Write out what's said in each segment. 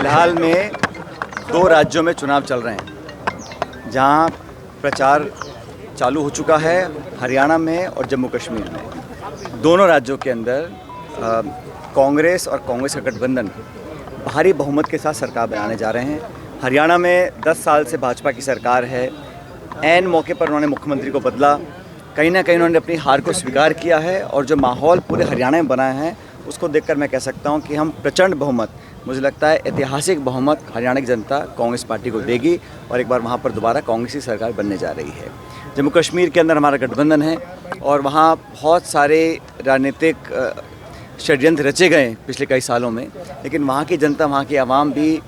फिलहाल में 2 राज्यों में चुनाव चल रहे हैं जहां प्रचार चालू हो चुका है, हरियाणा में और जम्मू कश्मीर में। दोनों राज्यों के अंदर कांग्रेस और कांग्रेस का गठबंधन भारी बहुमत के साथ सरकार बनाने जा रहे हैं। हरियाणा में 10 साल से भाजपा की सरकार है। ऐन मौके पर उन्होंने मुख्यमंत्री को बदला, कहीं ना कहीं उन्होंने अपनी हार को स्वीकार किया है और जो माहौल पूरे हरियाणा में बना है उसको देखकर मैं कह सकता हूं कि हम प्रचंड बहुमत, मुझे लगता है ऐतिहासिक बहुमत हरियाणा की जनता कांग्रेस पार्टी को देगी और एक बार वहां पर दोबारा कांग्रेस की सरकार बनने जा रही है। जम्मू कश्मीर के अंदर हमारा गठबंधन है और वहाँ बहुत सारे राजनीतिक षड्यंत्र रचे गए पिछले कई सालों में, लेकिन वहाँ की जनता, वहाँ की आवाम भी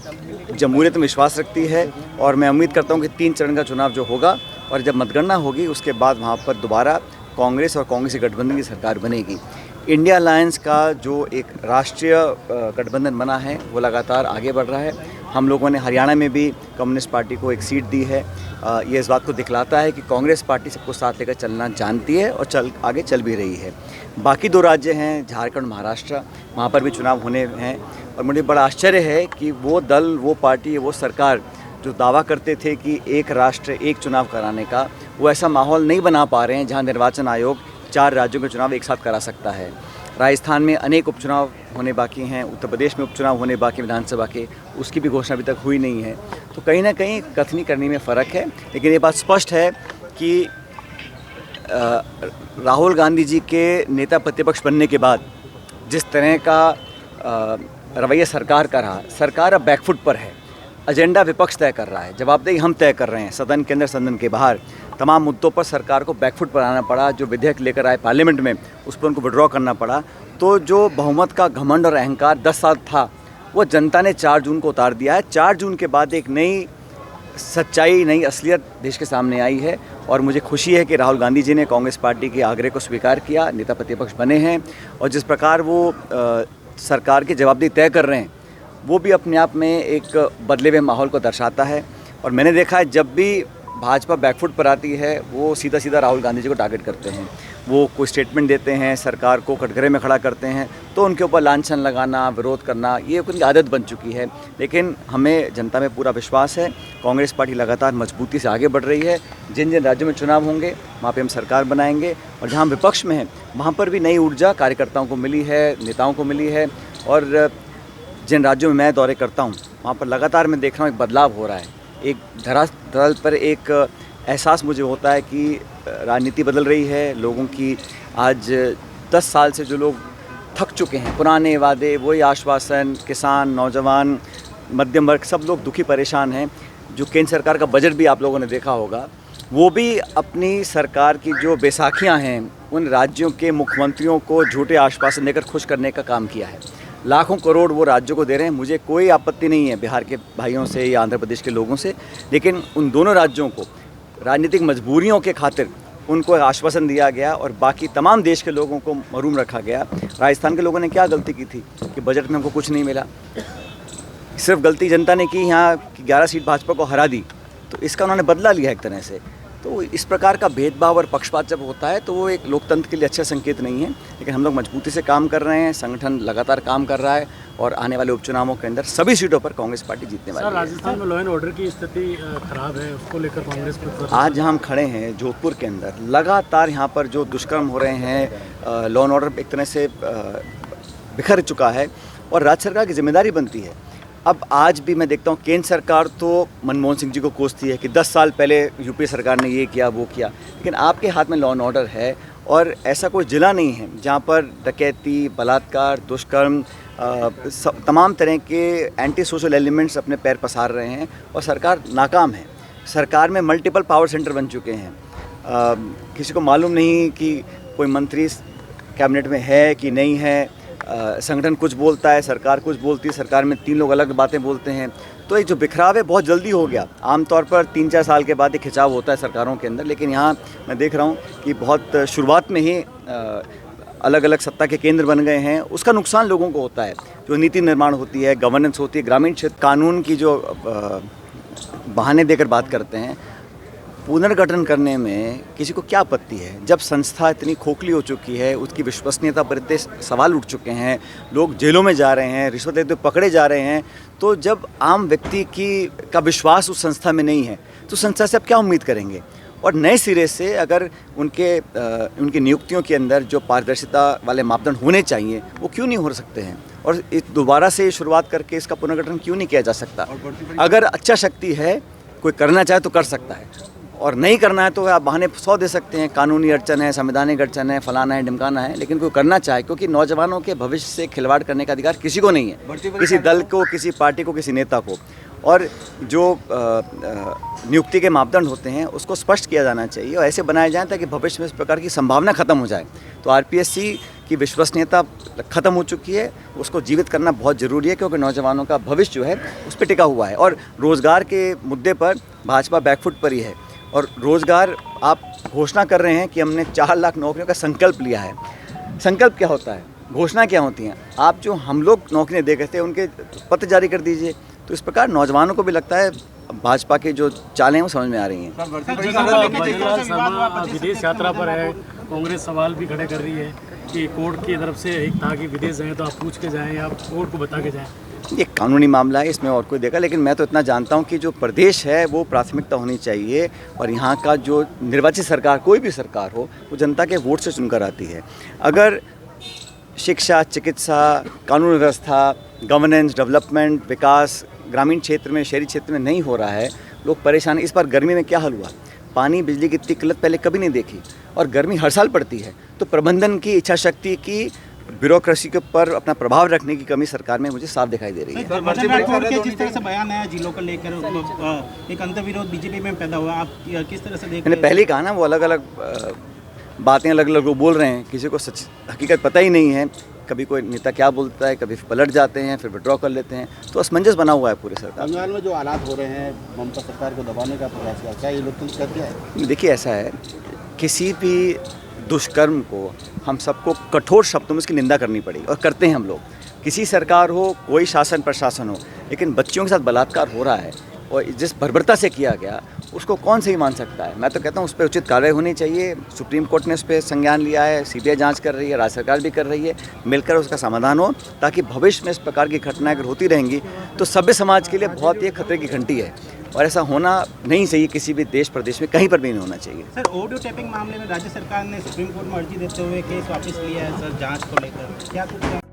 जमहूरियत में विश्वास रखती है और मैं उम्मीद करता हूँ कि 3 चरण का चुनाव जो होगा और जब मतगणना होगी उसके बाद वहाँ पर दोबारा कांग्रेस और कांग्रेस के गठबंधन की सरकार बनेगी। इंडिया अलायंस का जो एक राष्ट्रीय गठबंधन बना है वो लगातार आगे बढ़ रहा है। हम लोगों ने हरियाणा में भी कम्युनिस्ट पार्टी को एक सीट दी है। ये इस बात को दिखलाता है कि कांग्रेस पार्टी सबको साथ लेकर चलना जानती है और आगे चल भी रही है। बाकी 2 राज्य हैं झारखंड, महाराष्ट्र, वहाँ पर भी चुनाव होने हैं और मुझे बड़ा आश्चर्य है कि वो दल, वो पार्टी, वो सरकार जो दावा करते थे कि एक राष्ट्र एक चुनाव कराने का, वो ऐसा माहौल नहीं बना पा रहे हैं जहाँ निर्वाचन आयोग 4 राज्यों के चुनाव एक साथ करा सकता है। राजस्थान में अनेक उपचुनाव होने बाकी हैं, उत्तर प्रदेश में उपचुनाव होने बाकी विधानसभा के, उसकी भी घोषणा अभी तक हुई नहीं है। तो कहीं ना कहीं कथनी करने में फ़र्क है, लेकिन ये बात स्पष्ट है कि राहुल गांधी जी के नेता प्रतिपक्ष बनने के बाद जिस तरह का रवैया सरकार का रहा, सरकार अब बैकफुट पर है। एजेंडा विपक्ष तय कर रहा है, जवाबदेही हम तय कर रहे हैं, सदन के अंदर, सदन के बाहर। तमाम मुद्दों पर सरकार को बैकफुट पर आना पड़ा। जो विधेयक लेकर आए पार्लियामेंट में उस पर उनको विड्रॉ करना पड़ा। तो जो बहुमत का घमंड और अहंकार 10 साल था वो जनता ने 4 जून को उतार दिया है। 4 जून के बाद एक नई सच्चाई, नई असलियत देश के सामने आई है और मुझे खुशी है कि राहुल गांधी जी ने कांग्रेस पार्टी के आग्रह को स्वीकार किया, नेता प्रतिपक्ष बने हैं और जिस प्रकार वो सरकार की जवाबदेही तय कर रहे हैं वो भी अपने आप में एक बदले हुए माहौल को दर्शाता है। और मैंने देखा है जब भी भाजपा बैकफुट पर आती है वो सीधा सीधा राहुल गांधी जी को टारगेट करते हैं। वो कोई स्टेटमेंट देते हैं, सरकार को कटघरे में खड़ा करते हैं तो उनके ऊपर लांछन लगाना, विरोध करना, ये उनकी आदत बन चुकी है। लेकिन हमें जनता में पूरा विश्वास है, कांग्रेस पार्टी लगातार मजबूती से आगे बढ़ रही है। जिन जिन राज्यों में चुनाव होंगे वहाँ पर हम सरकार बनाएंगे और जहाँ विपक्ष में है वहाँ पर भी नई ऊर्जा कार्यकर्ताओं को मिली है, नेताओं को मिली है। और जिन राज्यों में मैं दौरे करता हूँ वहाँ पर लगातार मैं देख रहा हूँ एक बदलाव हो रहा है। एक धरातल पर एक एहसास मुझे होता है कि राजनीति बदल रही है। लोगों की आज 10 साल से जो लोग थक चुके हैं, पुराने वादे, वही आश्वासन, किसान, नौजवान, मध्यम वर्ग, सब लोग दुखी परेशान हैं। जो केंद्र सरकार का बजट भी आप लोगों ने देखा होगा, वो भी अपनी सरकार की जो बैसाखियाँ हैं उन राज्यों के मुख्यमंत्रियों को झूठे आश्वासन देकर खुश करने का काम किया है। लाखों करोड़ वो राज्यों को दे रहे हैं। मुझे कोई आपत्ति नहीं है बिहार के भाइयों से या आंध्र प्रदेश के लोगों से, लेकिन उन दोनों राज्यों को राजनीतिक मजबूरियों के खातिर उनको आश्वासन दिया गया और बाकी तमाम देश के लोगों को महरूम रखा गया। राजस्थान के लोगों ने क्या गलती की थी कि बजट में हमको कुछ नहीं मिला। सिर्फ गलती जनता ने की, यहाँ 11 सीट भाजपा को हरा दी, तो इसका उन्होंने बदला लिया एक तरह से। तो इस प्रकार का भेदभाव और पक्षपात जब होता है तो वो एक लोकतंत्र के लिए अच्छा संकेत नहीं है। लेकिन हम लोग मजबूती से काम कर रहे हैं, संगठन लगातार काम कर रहा है और आने वाले उपचुनावों के अंदर सभी सीटों पर कांग्रेस पार्टी जीतने वाली है। राजस्थान में लॉ एंड ऑर्डर की स्थिति खराब है, उसको लेकर कांग्रेस को आज हम खड़े हैं जोधपुर के अंदर, लगातार यहाँ पर जो दुष्कर्म हो रहे हैं, लॉ एंड ऑर्डर एक तरह से बिखर चुका है और राज्य सरकार की जिम्मेदारी बनती है। अब आज भी मैं देखता हूँ केंद्र सरकार तो मनमोहन सिंह जी को कोसती है कि 10 साल पहले यूपी सरकार ने ये किया, वो किया, लेकिन आपके हाथ में लॉ एंड ऑर्डर है और ऐसा कोई जिला नहीं है जहाँ पर डकैती, बलात्कार, दुष्कर्म, तमाम तरह के एंटी सोशल एलिमेंट्स अपने पैर पसार रहे हैं और सरकार नाकाम है। सरकार में मल्टीपल पावर सेंटर बन चुके हैं। किसी को मालूम नहीं कि कोई मंत्री कैबिनेट में है कि नहीं है। संगठन कुछ बोलता है, सरकार कुछ बोलती है, सरकार में 3 लोग अलग बातें बोलते हैं। तो एक जो बिखराव है बहुत जल्दी हो गया। आमतौर पर 3-4 साल के बाद एक खिंचाव होता है सरकारों के अंदर, लेकिन यहाँ मैं देख रहा हूँ कि बहुत शुरुआत में ही अलग अलग सत्ता के केंद्र बन गए हैं। उसका नुकसान लोगों को होता है। जो नीति निर्माण होती है, गवर्नेंस होती है, ग्रामीण क्षेत्र कानून की जो बहाने देकर बात करते हैं, पुनर्गठन करने में किसी को क्या आपत्ति है? जब संस्था इतनी खोखली हो चुकी है, उसकी विश्वसनीयता पर इतने सवाल उठ चुके हैं, लोग जेलों में जा रहे हैं, रिश्वत लेते हुए पकड़े जा रहे हैं, तो जब आम व्यक्ति का विश्वास उस संस्था में नहीं है, तो संस्था से आप क्या उम्मीद करेंगे? और नए सिरे से अगर उनकी नियुक्तियों के अंदर जो पारदर्शिता वाले मापदंड होने चाहिए, वो क्यों नहीं हो सकते हैं? और दोबारा से शुरुआत करके इसका पुनर्गठन क्यों नहीं किया जा सकता? अगर अच्छा शक्ति है, कोई करना चाहे तो कर सकता है, और नहीं करना है तो आप बहाने 100 दे सकते हैं, कानूनी अड़चन है, संवैधानिक अड़चन है, फलाना है, ढिमकाना है, लेकिन कोई करना चाहे, क्योंकि नौजवानों के भविष्य से खिलवाड़ करने का अधिकार किसी को नहीं है, किसी दल को, किसी पार्टी को, किसी नेता को। और जो नियुक्ति के मापदंड होते हैं उसको स्पष्ट किया जाना चाहिए और ऐसे बनाए जाएं ताकि भविष्य में इस प्रकार की संभावना खत्म हो जाए। तो आरपीएससी की विश्वसनीयता खत्म हो चुकी है, उसको जीवित करना बहुत ज़रूरी है, क्योंकि नौजवानों का भविष्य जो है उस पर टिका हुआ है। और रोज़गार के मुद्दे पर भाजपा बैकफुट पर ही है। और रोज़गार आप घोषणा कर रहे हैं कि हमने 4 लाख नौकरियों का संकल्प लिया है। संकल्प क्या होता है, घोषणा क्या होती हैं? आप जो हम लोग नौकरियाँ दे गए थे उनके पत्र जारी कर दीजिए। तो इस प्रकार नौजवानों को भी लगता है भाजपा की जो चालें हैं वो समझ में आ रही हैं। विदेश यात्रा पर है, कांग्रेस सवाल भी खड़े कर रही है कि कोर्ट की तरफ से एक था कि विदेश जाएं तो आप पूछ के जाएं या कोर्ट को बता के जाएं। ये कानूनी मामला है, इसमें और कोई देखा, लेकिन मैं तो इतना जानता हूँ कि जो प्रदेश है वो प्राथमिकता होनी चाहिए और यहाँ का जो निर्वाचित सरकार, कोई भी सरकार हो, वो जनता के वोट से चुनकर आती है। अगर शिक्षा, चिकित्सा, कानून व्यवस्था, गवर्नेंस, डेवलपमेंट, विकास ग्रामीण क्षेत्र में, शहरी क्षेत्र में नहीं हो रहा है, लोग परेशान। इस बार गर्मी में क्या हाल हुआ, पानी बिजली की इतनी किल्लत पहले कभी नहीं देखी, और गर्मी हर साल पड़ती है। तो प्रबंधन की, इच्छा शक्ति की, ब्यूरोक्रेसी के ऊपर अपना प्रभाव रखने की कमी सरकार में मुझे साफ दिखाई दे रही है। जिस तरह से बयान आया जिलों को लेकर, एक अंतर्विरोध बीजेपी में पैदा हुआ, आप किस तरह से देख? मैंने पहले ही कहा ना, वो अलग अलग बातें अलग अलग लोग बोल रहे हैं, किसी को सच हकीकत पता ही नहीं है। कभी कोई नेता क्या बोलता है, कभी पलट जाते हैं, फिर विड्रॉ कर लेते हैं, तो असमंजस बना हुआ है पूरे सरकार। बंगाल में जो हालात हो रहे हैं, ममता सरकार को दबाने का प्रयास किया, क्या ये लोकतंत्र कर दिया है? देखिए, ऐसा है, किसी भी दुष्कर्म को हम सबको कठोर शब्दों में उसकी निंदा करनी पड़ेगी, और करते हैं हम लोग। किसी सरकार हो, कोई शासन प्रशासन हो, लेकिन बच्चियों के साथ बलात्कार हो रहा है और जिस बर्बरता से किया गया, उसको कौन सही मान सकता है? मैं तो कहता हूँ उस पर उचित कार्रवाई होनी चाहिए। सुप्रीम कोर्ट ने उस पर संज्ञान लिया है, सीबीआई जांच कर रही है, राज्य सरकार भी कर रही है, मिलकर उसका समाधान हो, ताकि भविष्य में इस प्रकार की घटनाएं अगर होती रहेंगी तो सभ्य समाज के लिए बहुत ही खतरे की घंटी है, और ऐसा होना नहीं चाहिए। किसी भी देश प्रदेश में कहीं पर भी नहीं होना चाहिए। सर, ऑडियो टेपिंग मामले में राज्य सरकार ने सुप्रीम कोर्ट में अर्जी देते हुए केस वापस लिया है सर, जाँच को लेकर क्या कुछ